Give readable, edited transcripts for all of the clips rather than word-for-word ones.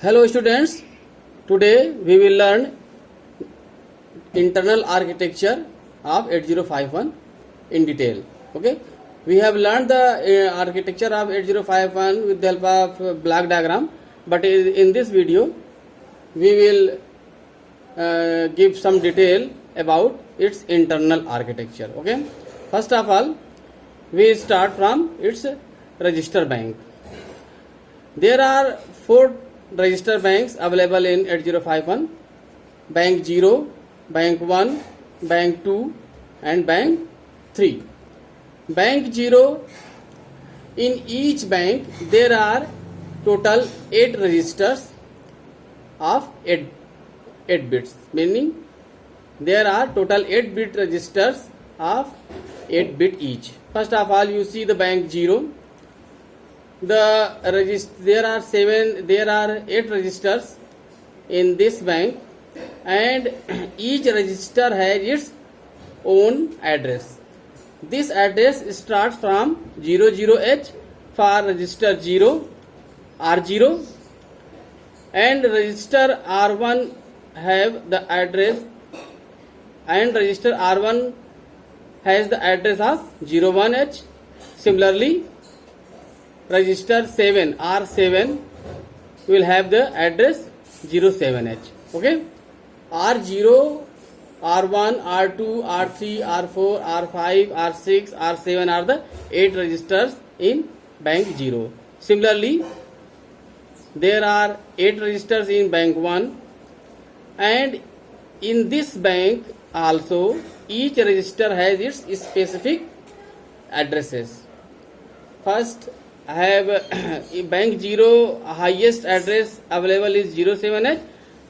Hello students, today we will learn internal architecture of 8051 in detail. Okay, we have learned the architecture of 8051 with the help of block diagram, but in this video we will give some detail about its internal architecture. Okay, first of all we start from its register bank. There are 4 register banks available in 8051: bank 0, bank 1, bank 2 and bank 3. Bank 0, in each bank there are total 8 registers of 8 bits, meaning there are total 8 bit registers of 8 bit each. First of all, you see the bank 0. There are 8 registers in this bank, and each register has its own address. This address starts from 00H for register 0, R0, and register R1 have the address, and register R1 has the address of 01H. Similarly, register 7, R7 will have the address 07H. Okay, R0, R1, R2, R3, R4, R5, R6, R7 are the 8 registers in bank 0. Similarly, there are 8 registers in bank 1, and in this bank also each register has its specific addresses. First, I have bank 0 highest address available is 07H,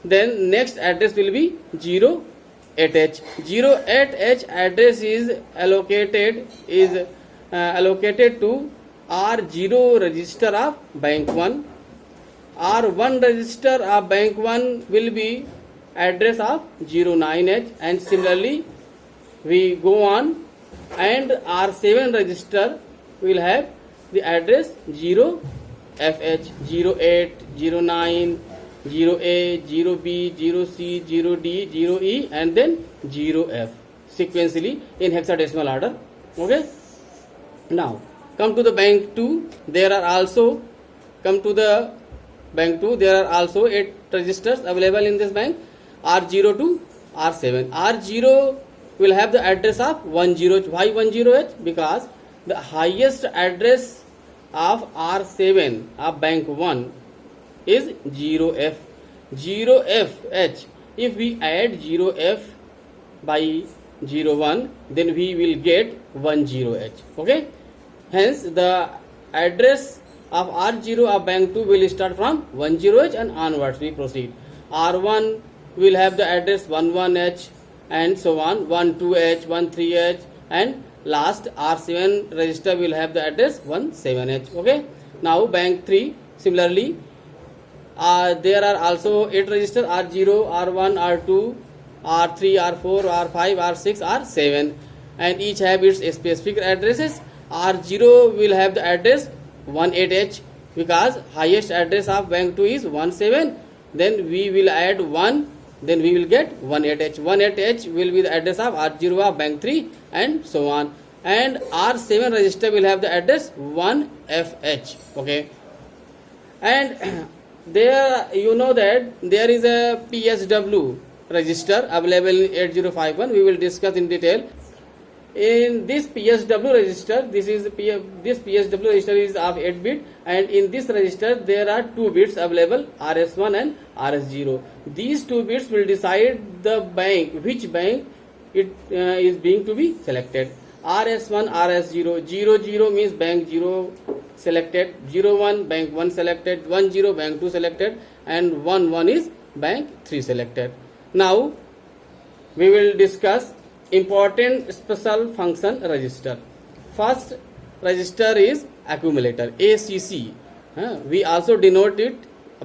then next address will be 08H. 08H address is allocated to R0 register of bank 1. R1 register of bank 1 will be address of 09H, and similarly we go on, and R7 register will have the address 0FH, 08, 09, 0A, 0B, 0C, 0D, 0E and then 0F sequentially in hexadecimal order. Okay. Now come to the bank 2. There are also 8 registers available in this bank, R0 to R7. R0 will have the address of 10H. Why 10H? Because the highest address of R7 of bank 1 is 0F. 0FH. If we add 0F by 01, then we will get 10H. Okay. Hence the address of R0 of bank 2 will start from 10H and onwards we proceed. R1 will have the address 11H and so on, 12H, 13H, and last R7 register will have the address 17H. Okay. Now bank 3, similarly there are also 8 registers, R0, R1, R2, R3, R4, R5, R6, R7, and each have its specific addresses. R0 will have the address 18H because highest address of bank 2 is 17. Then we will add 1, then we will get 18H. 18H will be the address of R0 of bank 3 and so on. And R7 register will have the address 1FH. Okay. And there you know that there is a PSW register available in 8051. We will discuss in detail. In this PSW register, this PSW register is of 8 bit, and in this register there are 2 bits available, RS1 and RS0. These 2 bits will decide the bank, which bank it is being to be selected. RS1, RS0. 00 means bank 0 selected, 01 bank 1 selected, 10 bank 2 selected, and 11 is bank 3 selected. Now we will discuss important special function register. First register is accumulator, ACC. We also denote it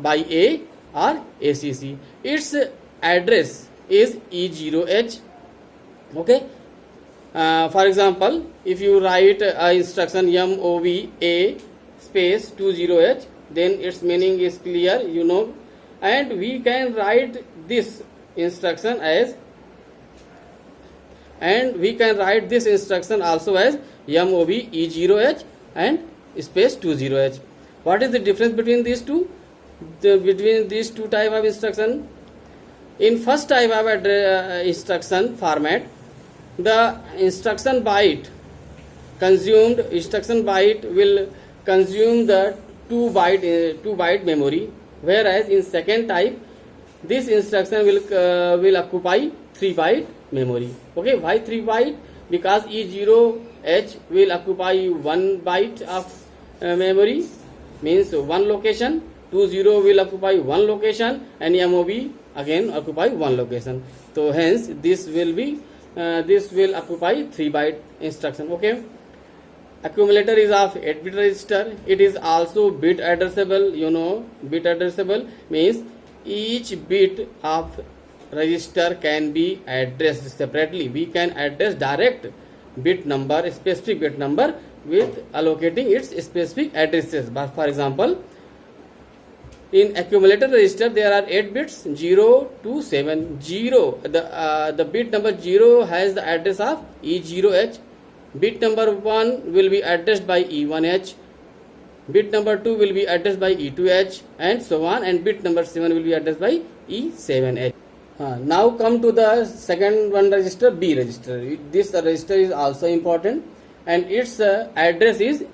by A or ACC. Its address is E0H. Okay. For example, if you write instruction MOV A space 20H, then its meaning is clear. You know and we can write this instruction as, and we can write this instruction also as MOV E0H and space 20H. What is the difference between these two? Between these two type of instruction, in first type of instruction format, the instruction byte will consume the 2 byte memory, whereas in second type this instruction will occupy 3 byte memory. Okay, why 3 byte? Because E0H will occupy 1 byte of memory, means one location. 20 will occupy one location, and MOV again occupy one location. So hence this will occupy 3 byte instruction. Okay, accumulator is of 8-bit register. It is also bit addressable. You know, bit addressable means each bit of register can be addressed separately. We can address direct bit number, specific bit number, with allocating its specific addresses. But for example, in accumulator register there are 8 bits, 0 to 7. 0, the bit number 0 has the address of E0H. Bit number 1 will be addressed by E1H. Bit number 2 will be addressed by E2H, and so on, and bit number 7 will be addressed by E7H. Now come to the second one register, B register. This register is also important, and its address is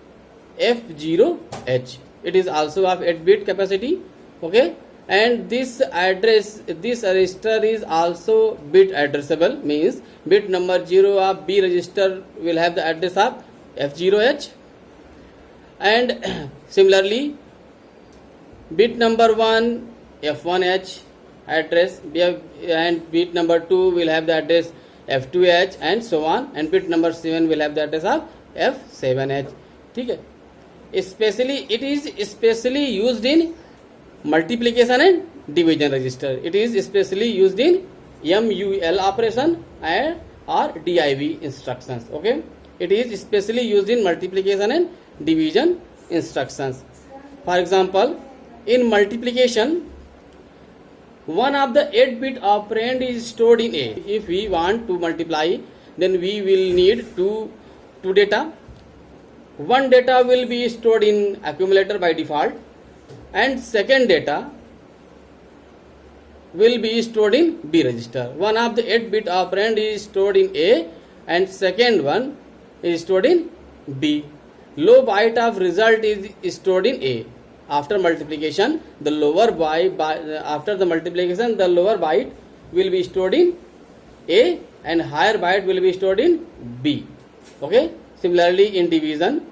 F0H. It is also of 8-bit capacity. Okay, and this register is also bit addressable, means bit number 0 of B register will have the address of F0H, and similarly bit number 1 F1H address, and bit number 2 will have the address F2H, and so on, and bit number 7 will have the address of F7H. ठीक है, it is especially used in multiplication and division register. It is especially used in MUL operation and or DIV instructions. Okay, it is especially used in multiplication and division instructions. For example, in multiplication, one of the 8-bit operand is stored in A. If we want to multiply, then we will need two data. One data will be stored in accumulator by default, and second data will be stored in B register. One of the 8-bit operand is stored in A, and second one is stored in B. Low byte of result is stored in A. After multiplication, the lower byte will be stored in A, and higher byte will be stored in B. Okay. Similarly, in division,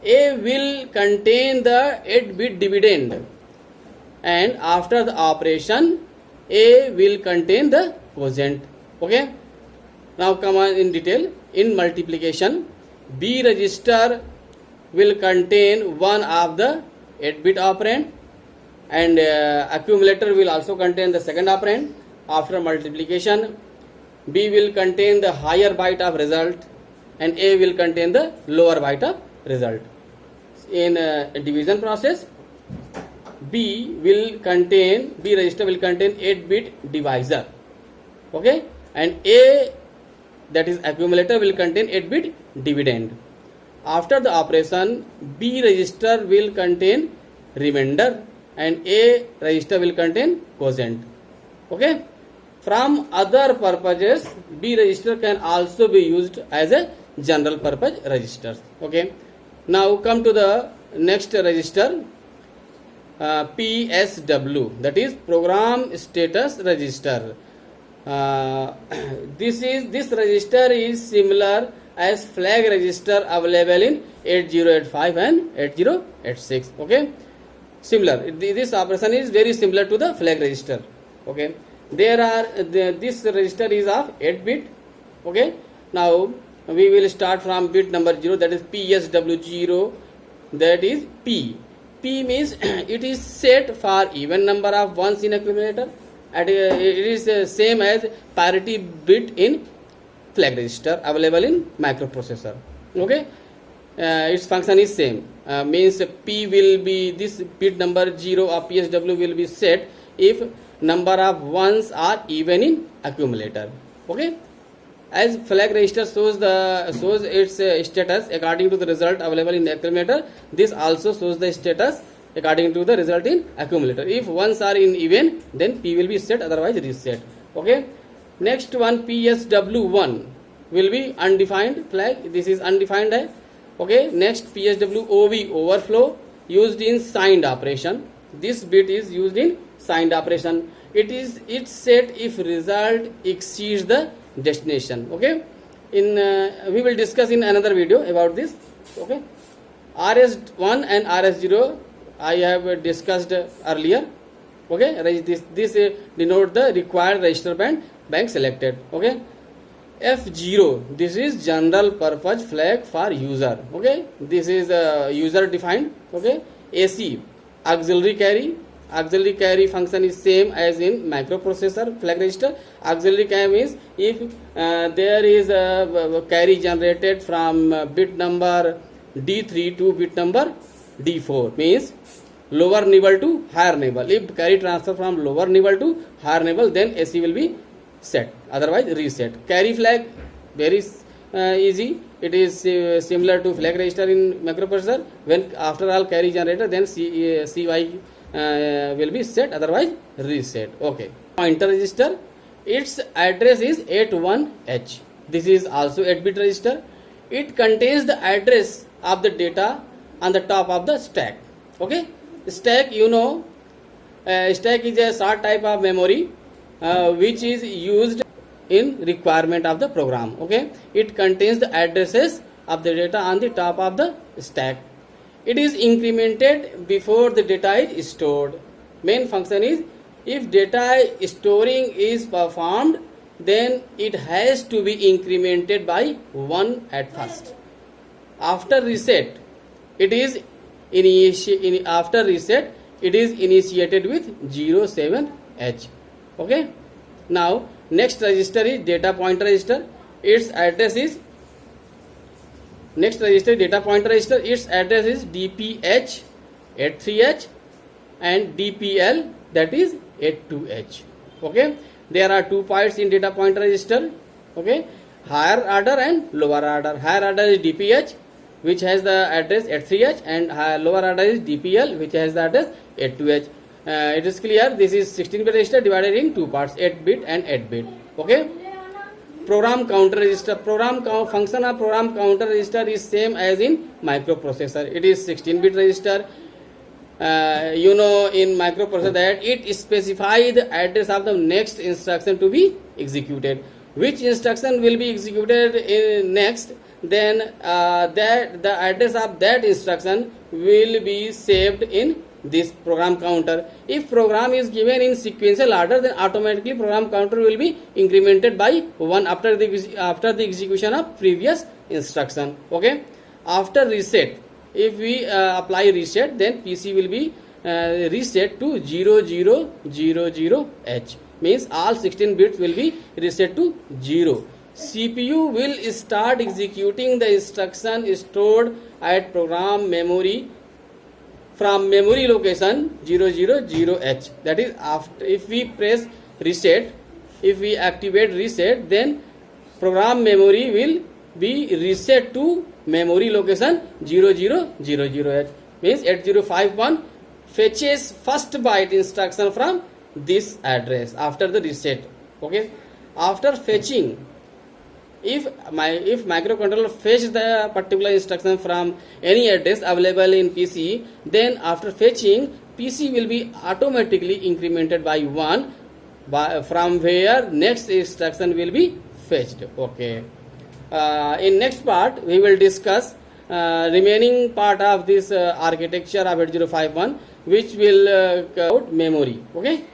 A will contain the 8-bit dividend, and after the operation, A will contain the quotient. Okay. Now come on in detail. In multiplication, B register will contain one of the 8-bit operand, and accumulator will also contain the second operand. After multiplication, B will contain the higher byte of result, and A will contain the lower byte of result. In division process, B register will contain 8-bit divisor. Okay, and A, that is accumulator, will contain 8-bit dividend. After the operation, B register will contain remainder, and A register will contain quotient. Okay. From other purposes, B register can also be used as a general purpose register. Okay. Now come to the next register, PSW, that is program status register. This register is similar as flag register available in 8085 and 8086. Okay, similar. This operation is very similar to the flag register. Okay, this register is of 8-bit. Okay, now we will start from bit number 0, that is PSW0, that is P. P means it is set for even number of ones in accumulator, and it is same as parity bit in flag register available in microprocessor. Okay, its function is same. Means P will be, this bit number 0 of PSW will be set if number of ones are even in accumulator. Okay, as flag register shows its status according to the result available in the accumulator, this also shows the status according to the result in accumulator. If ones are in even, then P will be set, otherwise reset. Okay, next one, PSW1 will be undefined flag. This is undefined. Okay, next PSWOV, overflow, used in signed operation. This bit is used in signed operation. It's set if result exceeds the destination. Okay, we will discuss in another video about this. Okay, RS1 and RS0 I have discussed earlier. Okay, this denote the required register bank selected. Okay, F0, this is general purpose flag for user. Okay, this is user defined. Okay, AC, auxiliary carry function is same as in microprocessor flag register. Auxiliary carry means if there is a carry generated from bit number D3 to bit number D4, means lower nibble to higher nibble. If carry transfer from lower nibble to higher nibble, then AC will be set, otherwise reset. Carry flag, very easy. It is similar to flag register in microprocessor. When after all carry generated, then CY will be set, otherwise reset. Okay, pointer register, its address is 81H. This is also 8-bit register. It contains the address of the data on the top of the stack. Okay, stack, stack is a short type of memory which is used in requirement of the program. Okay, it contains the addresses of the data on the top of the stack. It is incremented before the data is stored. Main function is, if data storing is performed, then it has to be incremented by 1 at first. After reset, it is initiated with 07H. Okay, now next register is data pointer register. Its address is data pointer register. Its address is DPH 83H and DPL, that is 82H. Okay, there are two parts in data pointer register. Okay, higher order and lower order. Higher order is DPH, which has the address 83H, and lower order is DPL, which has the address 82H. It is clear, this is 16-bit register divided in two parts, 8-bit and 8-bit. Okay, program counter register. Function of program counter register is same as in microprocessor. It is 16-bit register. In microprocessor that it specifies the address of the next instruction to be executed. Which instruction will be executed in next, then that the address of that instruction will be saved in this program counter. If program is given in sequential order, then automatically program counter will be incremented by 1 after the execution of previous instruction. Okay, after reset, if we apply reset, then PC will be reset to 0000H, means all 16 bits will be reset to 0. CPU will start executing the instruction stored at program memory from memory location 000H. That is, after, if we press reset, if we activate reset, then program memory will be reset to memory location 0000H, means 8051 fetches first byte instruction from this address after the reset. Okay, after fetching, if microcontroller fetch the particular instruction from any address available in PC, then after fetching, PC will be automatically incremented by 1 from where next instruction will be fetched. Okay, in next part we will discuss remaining part of this architecture of 8051, which will cover memory. Okay.